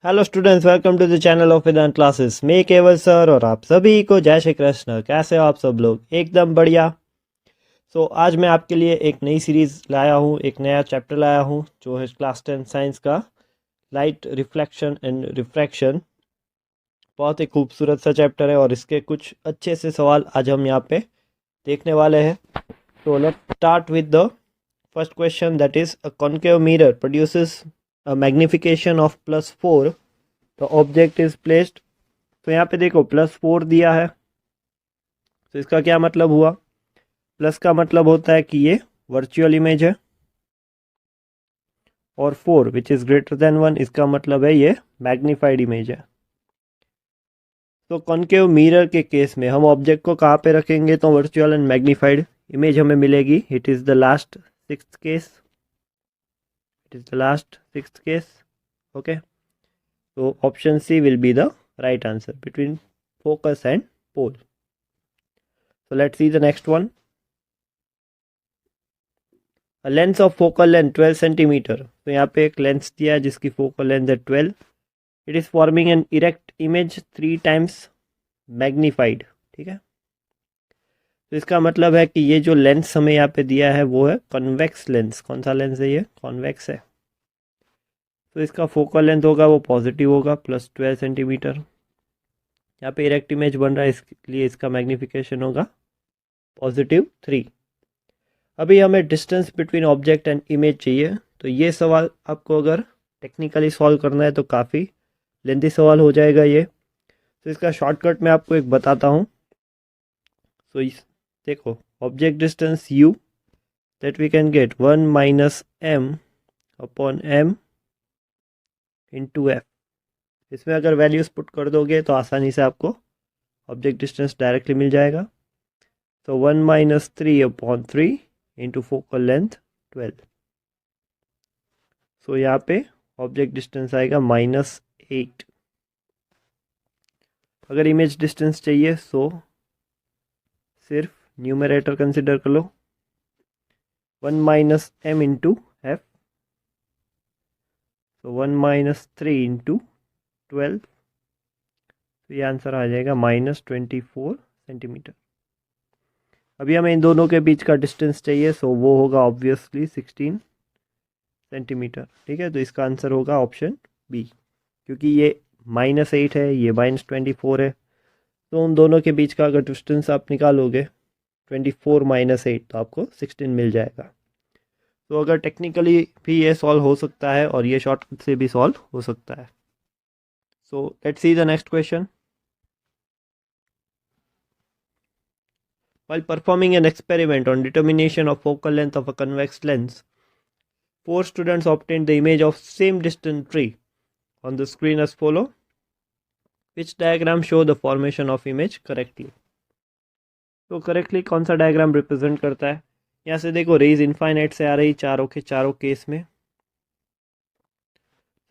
Hello students, welcome to the channel of Vedant classes. मैं Keval sir और आप सभी को जय श्री कृष्ण। कैसे हो आप सब लोग? एकदम बढ़िया। आज मैं आपके लिए एक नई सीरीज़ लाया हूँ, एक नया चैप्टर लाया हूँ जो है क्लास 10 साइंस का लाइट रिफ्लेक्शन एंड रिफ्रैक्शन। बहुत ही खूबसूरत सा चैप्टर है और इसके कुछ अच्छे से सवाल आज हम यहाँ पे देखने वाले हैं। तो let's start with the first question, that is a concave mirror produces a magnification of +4, the object is placed. तो यहाँ पे देखो +4 दिया है, तो इसका क्या मतलब हुआ? प्लस का मतलब होता है कि ये वर्चुअल इमेज है, और 4 विच इज़ ग्रेटर देन 1 इसका मतलब है ये मैग्नीफाइड इमेज है। तो कॉन्केव मिरर के केस में हम ऑब्जेक्ट को कहाँ पे रखेंगे तो वर्चुअल एंड मैग्नीफाइड इमेज हमें मिलेगी। It is the last sixth case, it is the last sixth case. Okay, तो option C will be the right answer between focus and pole. So let's see the next one. A lens of focal length 12 centimetre. तो यहाँ पे एक lens दिया है जिसकी focal length है 12। It is forming an erect image 3 times magnified. ठीक है, तो इसका मतलब है कि ये जो लेंस हमें यहाँ पे दिया है वो है कॉन्वेक्स लेंस। कौन सा लेंस है ये? कॉन्वेक्स है। तो इसका फोकल लेंथ होगा वो पॉजिटिव होगा, +12 सेंटीमीटर। यहाँ पे इरेक्ट इमेज बन रहा है, इसलिए इसका मैग्नीफिकेशन होगा +3। अभी हमें distance between object and image चाहिए। तो ये सवाल आपको अगर टेक्निकली सॉल्व करना है तो काफ़ी लेंथी सवाल हो जाएगा ये। तो इसका शॉर्टकट मैं आपको एक बताता हूँ। सो देखो, object distance u that we can get 1 - m upon m into f. इसमें अगर वैल्यूज़ पुट कर दोगे तो आसानी से आपको ऑब्जेक्ट डिस्टेंस डायरेक्टली मिल जाएगा। तो 1 - 3 अपॉन 3 इंटू फोकल लेंथ 12। सो यहाँ पे ऑब्जेक्ट डिस्टेंस आएगा -8। अगर इमेज डिस्टेंस चाहिए सो सिर्फ न्यूमरेटर कंसिडर कर लो, 1 - m इंटू एफ। सो 1 - 3 इंटू 12, तो ये आंसर आ जाएगा -24 सेंटीमीटर। अभी हमें इन दोनों के बीच का डिस्टेंस चाहिए, सो वो होगा ऑब्वियसली 16 सेंटीमीटर। ठीक है, तो इसका आंसर होगा ऑप्शन बी, क्योंकि ये -8 है, ये -24 है। तो उन दोनों के बीच का अगर डिस्टेंस आप निकालोगे 24 - 8 तो आपको 16 मिल जाएगा। तो अगर टेक्निकली भी ये सॉल्व हो सकता है और ये शॉर्टकट से भी सॉल्व हो सकता है। So let's see the next question. While performing an experiment on determination of focal length of a convex lens, 4 students obtained the image of same distant tree on the screen as follow. Which diagram show the formation of image correctly? तो correctly कौन सा diagram represent करता है? यहाँ से देखो, raise infinite से आ रही चारों के चारों केस में।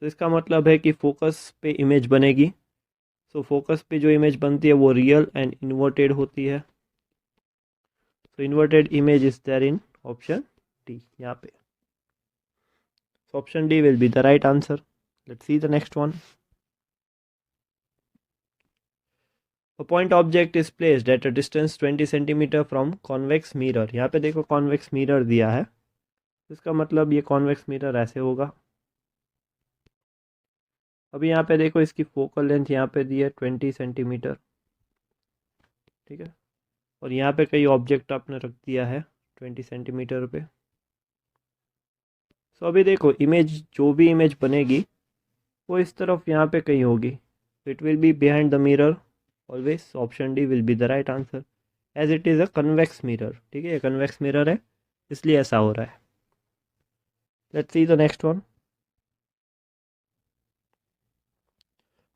तो इसका मतलब है कि फोकस पे इमेज बनेगी। सो फोकस पे जो इमेज बनती है वो रियल एंड इन्वर्टेड होती है। So inverted image is there in option D यहाँ पे. So option D will be the right answer. Let's see the next one. A point object is placed at a distance 20 cm from convex mirror. यहाँ पे देखो convex mirror दिया है, इसका मतलब ये convex mirror ऐसे होगा। अभी यहाँ पे देखो इसकी फोकल लेंथ यहाँ पे दी है 20 सेंटीमीटर। ठीक है, और यहाँ पे कई ऑब्जेक्ट आपने रख दिया है 20 सेंटीमीटर पे। सो अभी देखो इमेज, जो भी इमेज बनेगी वो इस तरफ यहाँ पे कहीं होगी। It will be behind the mirror always. Option D will be the right answer as it is a convex mirror. ठीक है, कन्वेक्स मिरर है इसलिए ऐसा हो रहा है। Let's see the next one.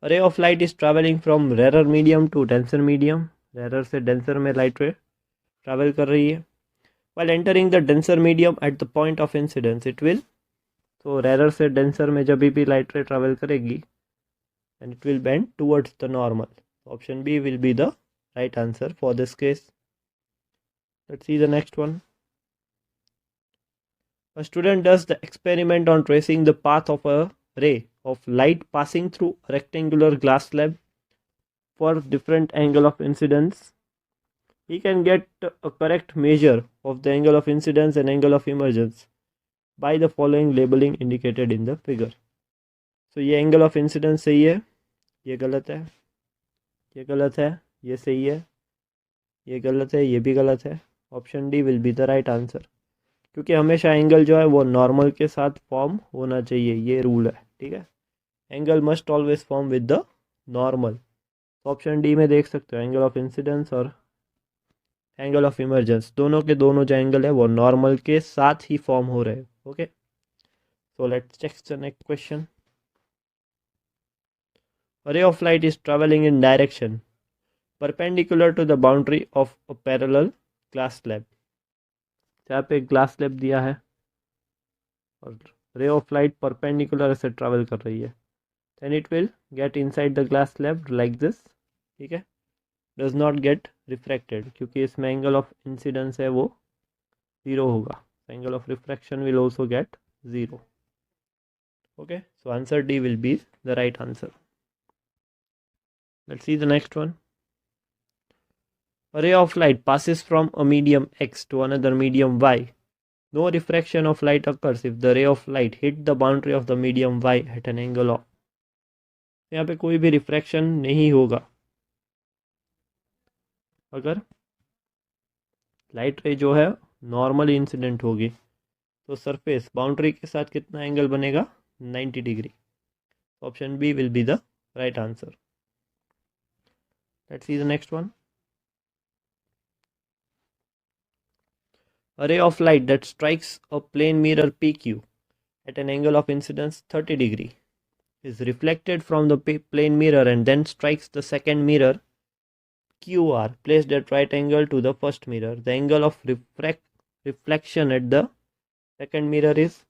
A ray of light is travelling from rarer medium to denser medium. Rarer से denser में लाइट रे ट्रैवल कर रही है। While entering the denser medium at the point of incidence it will. तो rarer से denser में जब भी लाइट रे ट्रैवल करेगी and it will bend towards the normal. Option B will be the right answer for this case. Let's see the next one. A student does the experiment on tracing the path of a ray of light passing through a rectangular glass slab for different angle of incidence, he can get a correct measure of the angle of incidence and angle of emergence by the following labeling indicated in the figure. So ये angle of incidence सही है, ये गलत है, ये गलत है, ये सही है, ये गलत है, ये भी गलत है. Option D will be the right answer, क्योंकि हमेशा एंगल जो है वो नॉर्मल के साथ फॉर्म होना चाहिए, ये रूल है. ठीक है, angle must always form with the normal. Option D में देख सकते हो एंगल ऑफ इंसिडेंस और एंगल ऑफ इमर्जेंस दोनों के दोनों जो एंगल है वो नॉर्मल के साथ ही फॉर्म हो रहे हैं. Okay, so let's check the next question. A ray of light is traveling in direction perpendicular to the boundary of a parallel glass slab. यहाँ पे ग्लास स्लैब दिया है और रे ऑफ लाइट परपेंडिकुलर से travel कर रही है. Then it will get inside the glass slab like this. ठीक है, डज नॉट गेट रिफ्रैक्टेड क्योंकि इसमें एंगल ऑफ इंसिडेंस है वो 0 होगा. Angle of refraction will also get 0. Okay, so answer D will be the right answer. Let's see the next one. A ray of light passes from a medium X to another medium Y. No refraction of light occurs if the ray of light hit the boundary of the medium Y at an angle of. यहाँ पे कोई भी refraction नहीं होगा अगर light रे जो है नॉर्मल इंसिडेंट होगी. तो सरफेस बाउंड्री के साथ कितना एंगल बनेगा? 90 degree. Option B will be the right answer. Let's see the next one. A ray of light that strikes a plane mirror PQ at an angle of incidence 30 degree is reflected from the plane mirror and then strikes the second mirror QR placed at right angle to the first mirror. The angle of reflection at the second mirror is,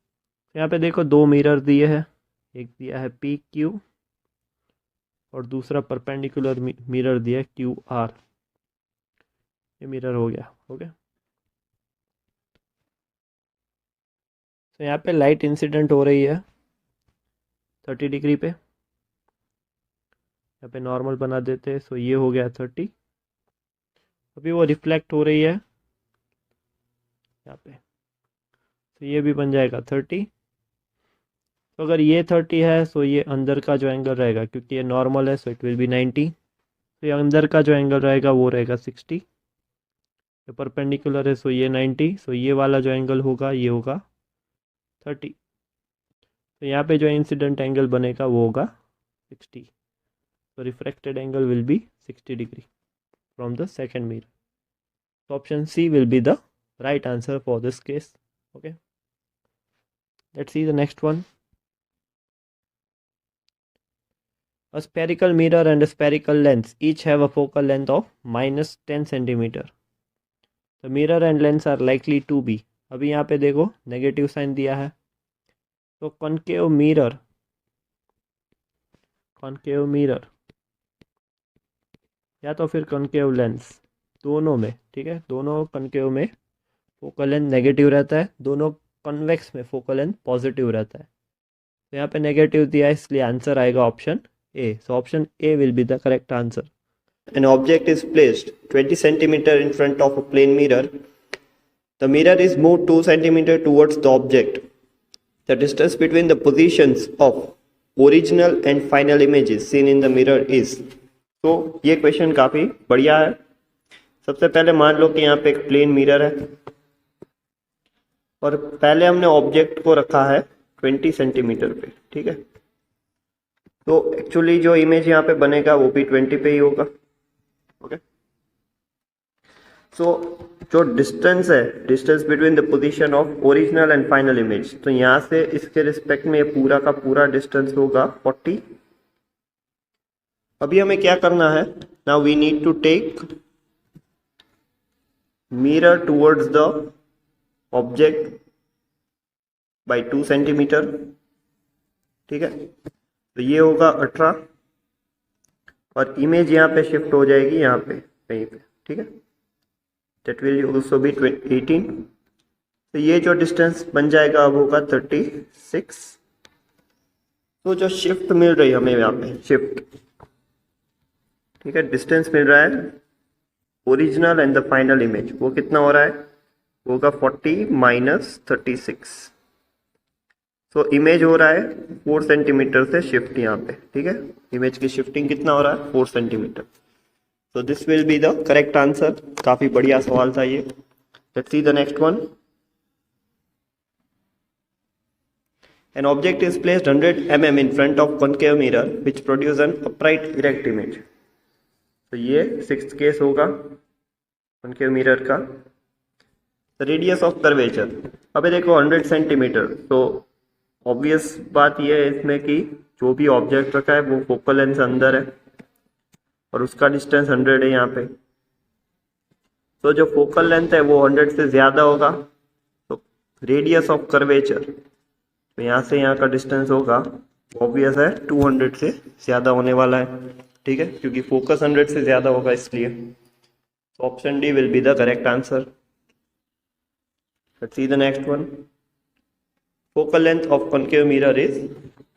यहाँ पे देखो दो mirror दिए हैं, एक दिया है PQ और दूसरा परपेंडिकुलर मिरर दिया है QR. ये मिरर हो गया. ओके, तो यहाँ पे लाइट इंसिडेंट हो रही है 30 डिग्री पे. यहाँ पे नॉर्मल बना देते हैं. सो ये हो गया 30. अभी वो रिफ्लेक्ट हो रही है यहाँ पे, तो ये भी बन जाएगा 30. तो अगर ये 30 है सो ये अंदर का जो एंगल रहेगा, क्योंकि ये नॉर्मल है सो इट विल बी 90. तो ये अंदर का जो एंगल रहेगा वो रहेगा 60. ये परपेंडिकुलर है सो ये 90. सो ये वाला जो एंगल होगा ये होगा 30. तो यहाँ पे जो इंसिडेंट एंगल बनेगा वो होगा 60. तो refracted angle will be 60 degree from the second mirror. So option C will be the right answer for this case. Okay, let's see the next one. A spherical mirror and a spherical lens each have a focal length of -10 centimeter. The mirror and lens are likely to be, अभी यहाँ पे देखो negative sign दिया है, तो concave mirror या तो फिर कॉन्केव लेंस, दोनों में. ठीक है, दोनों कॉन्केव में फोकल लेंथ नेगेटिव रहता है, दोनों कॉन्वेक्स में फोकल लेंथ पॉजिटिव रहता है. तो यहाँ पे नेगेटिव दिया है इसलिए आंसर आएगा option A. So option A will be the correct answer. An object is placed 20 centimeter in front of a plane mirror. The mirror is moved 2 centimeter towards the object. The distance between the positions of original and final images seen in the mirror is. तो ये question काफ़ी बढ़िया है. सबसे पहले मान लो कि यहाँ पे एक प्लेन मिरर है और पहले हमने ऑब्जेक्ट को रखा है 20 सेंटीमीटर पे. ठीक है, तो एक्चुअली जो इमेज यहाँ पे बनेगा वो भी 20 पे ही होगा. ओके, सो जो डिस्टेंस है, distance between the position of original and final image, तो यहाँ से इसके रिस्पेक्ट में पूरा का पूरा डिस्टेंस होगा 40. अभी हमें क्या करना है, now we need to take mirror towards the object by 2 centimetre. ठीक है, तो ये होगा 18 और इमेज यहाँ पे शिफ्ट हो जाएगी यहाँ पे कहीं पे. ठीक है, that will also be 18. तो ये जो डिस्टेंस बन जाएगा अब होगा 36. तो जो शिफ्ट मिल रही है हमें यहाँ पे शिफ्ट, ठीक है, डिस्टेंस मिल रहा है original and the final image, वो कितना हो रहा है, वो होगा 40 माइनस 36। तो इमेज हो रहा है 4 सेंटीमीटर से शिफ्ट यहाँ पे, ठीक है, इमेज की शिफ्टिंग कितना हो रहा है 4 सेंटीमीटर। तो this will be the correct answer. काफी बढ़िया सवाल था ये। Let's see the next one. An object is placed 100 mm in front of concave mirror which produce an upright erect image. तो ये 6th केस होगा concave mirror का। The radius of curvature, अबे देखो 100 सेंटीमीटर, तो ऑब्वियस बात ये है इसमें कि जो भी ऑब्जेक्ट रखा है वो फोकल लेंथ अंदर है और उसका डिस्टेंस 100 है यहाँ पे। तो जो फोकल लेंथ है वो 100 से ज्यादा होगा, तो रेडियस ऑफ कर्वेचर, तो यहाँ से यहाँ का डिस्टेंस होगा ऑब्वियस है 200 से ज्यादा होने वाला है, ठीक है, क्योंकि फोकस 100 से ज्यादा होगा इसलिए। तो option D will be the correct answer. Let's see the next one. Focal length of concave mirror is,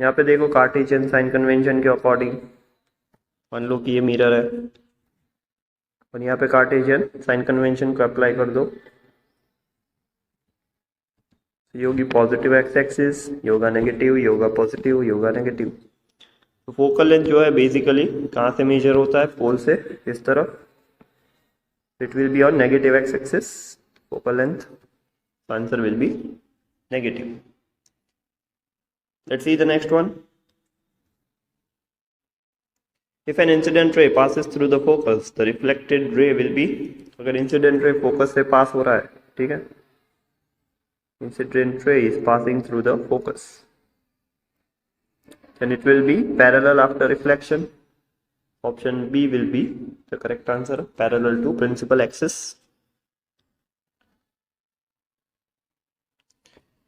यहाँ पे देखो कार्टेशियन साइन कन्वेंशन के अकॉर्डिंग मान लो कि ये मिरर है और यहाँ पे कार्टेशियन साइन कन्वेंशन को अप्लाई कर दो, ये होगी पॉजिटिव एक्स एक्सिस, ये होगा नेगेटिव, ये होगा पॉजिटिव, ये होगा नेगेटिव। तो फोकल लेंथ जो है बेसिकली कहाँ से मेजर होता है, पोल से इस तरफ, it will be on negative x axis focal length, answer will be negative. Let's see the next one. If an incident ray passes through the focus, the reflected ray will be, अगर incident ray focus से पास हो रहा है, ठीक है, incident ray is passing through the focus, then it will be parallel after reflection. Option B will be the correct answer, parallel to principal axis.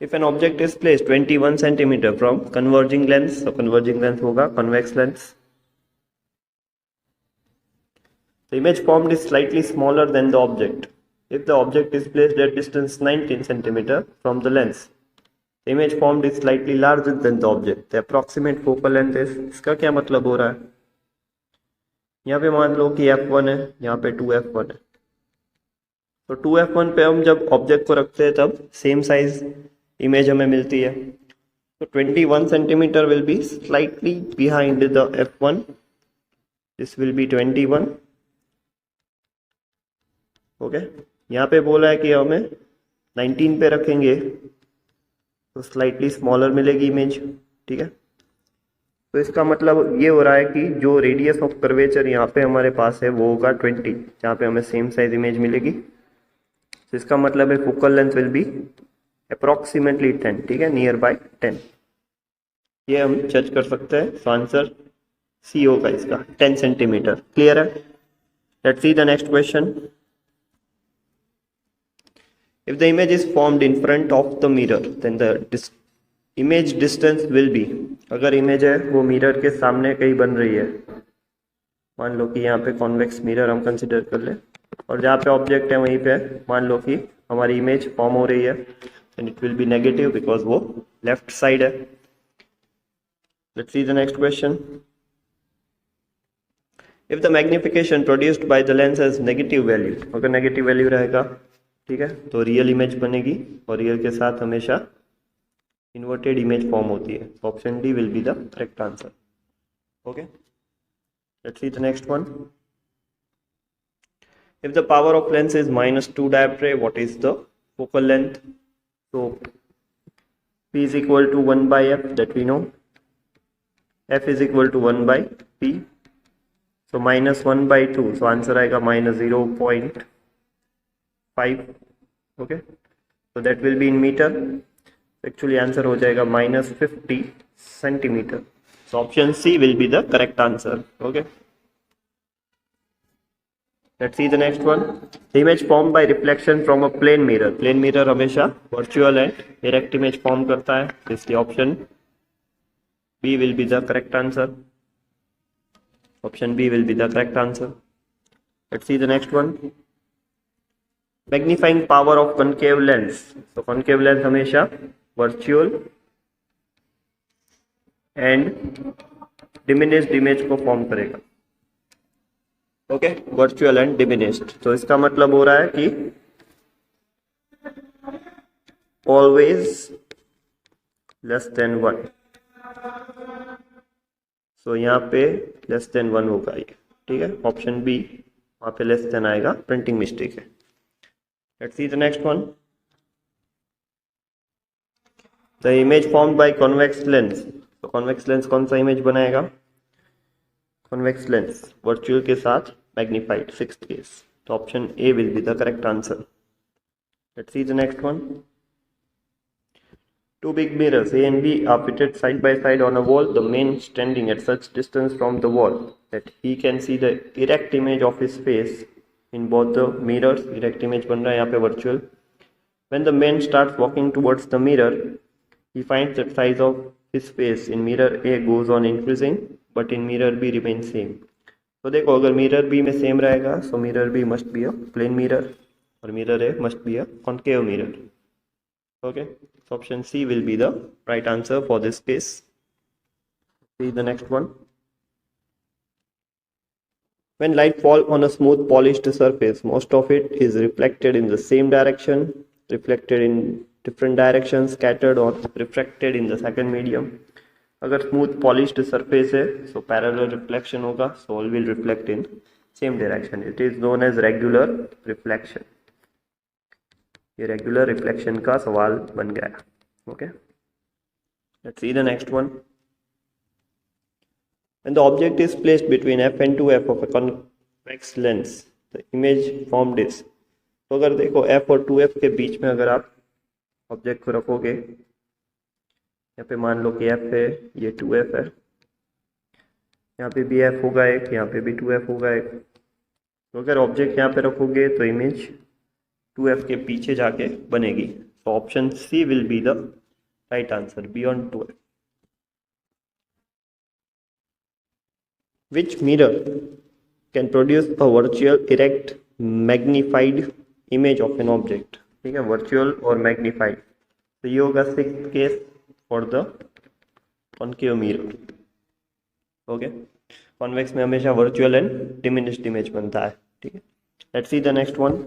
If an object is placed 21 centimeter from converging lens, so converging lens होगा convex lens. The image formed is slightly smaller than the object. If the object is placed at distance 19 centimeter from the lens, the image formed is slightly larger than the object. The approximate focal length is, इसका क्या मतलब हो रहा है, यहाँ पे मान लो कि f1 है, यहाँ पे 2f1 है, तो 2f1 पे हम जब ऑब्जेक्ट को रखते हैं तब सेम साइज इमेज हमें मिलती है। तो 21 centimetre will be slightly behind the f1, this will be 21, okay. यहाँ पे बोला है कि हमें 19 पे रखेंगे तो स्लाइटली स्मॉलर मिलेगी इमेज, ठीक है। तो इसका मतलब ये हो रहा है कि जो रेडियस ऑफ कर्वेचर यहाँ पे हमारे पास है वो होगा 20, जहाँ पे हमें सेम साइज इमेज मिलेगी। तो इसका मतलब है focal length will be approximately 10, ठीक है, नियर बाय 10, ये हम जज कर सकते हैं। तो आंसर सी होगा इसका, 10 सेंटीमीटर। क्लियर है? Let's see the next question. If the image is formed in front of the mirror then the image distance will be, अगर इमेज है वो मिरर के सामने कहीं बन रही है, मान लो कि यहाँ पे कॉन्वेक्स मिरर हम कंसिडर कर ले और जहाँ पे ऑब्जेक्ट है वहीं पे मान लो कि हमारी इमेज फॉर्म हो रही है, and it will be negative because वो left side है। Let's see the next question. If the magnification produced by the lens has negative value, अगर negative value रहेगा, ठीक है, तो रियल इमेज बनेगी और रियल के साथ हमेशा इन्वर्टेड इमेज फॉर्म होती है। Option D will be the correct answer, okay. Let's see the next one. If the power of lens is -2 dioptray, what is the focal length? So P is equal to 1 by F, that we know. F is equal to 1 by P. So -1 by 2. So answer आएगा -0.5. Okay. So that will be in meter. Actually answer हो जाएगा -50 centimeter. So option C will be the correct answer. Okay. Let's see the next one. The image formed by reflection from a plane mirror. Plane mirror हमेशा virtual and direct image form करता है, इसलिए option B will be the correct answer. Option B will be the correct answer. Let's see the next one. Magnifying power of concave lens. So concave lens हमेशा virtual and diminished image को form करेगा। Okay, virtual and diminished. तो इसका मतलब हो रहा है कि ऑलवेज लेस देन 1। सो यहाँ पे लेस देन 1 होगा ये, ठीक है। ऑप्शन बी, वहाँ पे लेस देन आएगा, प्रिंटिंग मिस्टेक है। Let's see the next one. The image formed by convex lens. तो कॉन्वेक्स लेंस कौन सा इमेज बनाएगा? कॉन्वेक्स लेंस वर्चुअल के साथ मैग्नीफाइड, सिक्स्थ केस। तो option A will be the correct answer. Let's see the next one. Two big mirrors A and B are fitted side by side on a wall, the man standing at such distance from the wall that he can see the erect image of his face in both the mirrors. Erect image बन रहा है यहाँ पे virtual. When the man starts walking towards the mirror, he finds that size of his face in mirror A goes on increasing, but in mirror B remains same. तो देखो, अगर mirror B में same रहेगा, so mirror B must be a plane mirror और mirror A must be a concave mirror. Okay, so option C will be the right answer for this case. See the next one. When light falls on a smooth polished surface, most of it is reflected in the same direction, reflected in different directions, scattered or refracted in the second medium. अगर smooth polished surface है, so parallel reflection होगा, so all will reflect in same direction. It is known as regular reflection. ये regular reflection का सवाल बन गया। Okay, let's see the next one. When the object is placed between f and 2f of a convex lens, the image formed is. तो अगर देखो f और 2f के बीच में अगर आप ऑब्जेक्ट को रखोगे, यहाँ पे मान लो कि f है, ये 2f है, यहाँ पे भी f होगा एक, यहाँ पे भी 2f होगा एक। तो अगर ऑब्जेक्ट यहाँ पे रखोगे तो इमेज 2f के पीछे जाके बनेगी। तो option C will be the right answer, beyond 2f। Which mirror can produce a virtual erect magnified image of an object? ठीक है, वर्चुअल और मैग्नीफाइड। तो ये होगा sixth case for the concave mirror. Okay, convex में हमेशा virtual and diminished image बनता है, ठीक है। Let's see the next one.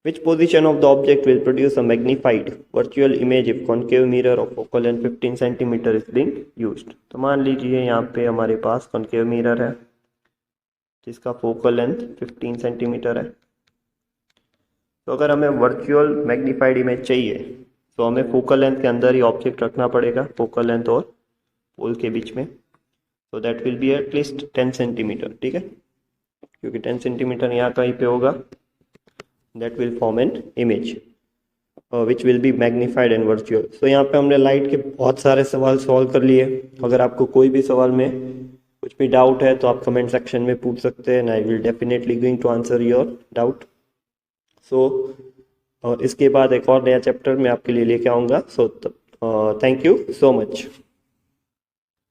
Which position of the object will produce a magnified virtual image if concave mirror of focal length 15 cm is being used? तो मान लीजिए यहाँ पे हमारे पास concave mirror है जिसका focal length 15 cm है। तो अगर हमें virtual magnified image चाहिए तो हमें focal length के अंदर ही ऑब्जेक्ट रखना पड़ेगा, focal length और पोल के बीच में। तो that will be at least 10 cm, ठीक है, क्योंकि 10 cm यहाँ कहीं पे होगा। that will form an image which will be magnified and virtual. So यहाँ पे हमने लाइट के बहुत सारे सवाल सॉल्व कर लिए। अगर आपको कोई भी सवाल में कुछ भी डाउट है तो आप कमेंट सेक्शन में पूछ सकते हैं, I will definitely going to answer your doubt. So इसके बाद एक और नया चैप्टर मैं आपके लिए लेके आऊँगा। So thank you so much.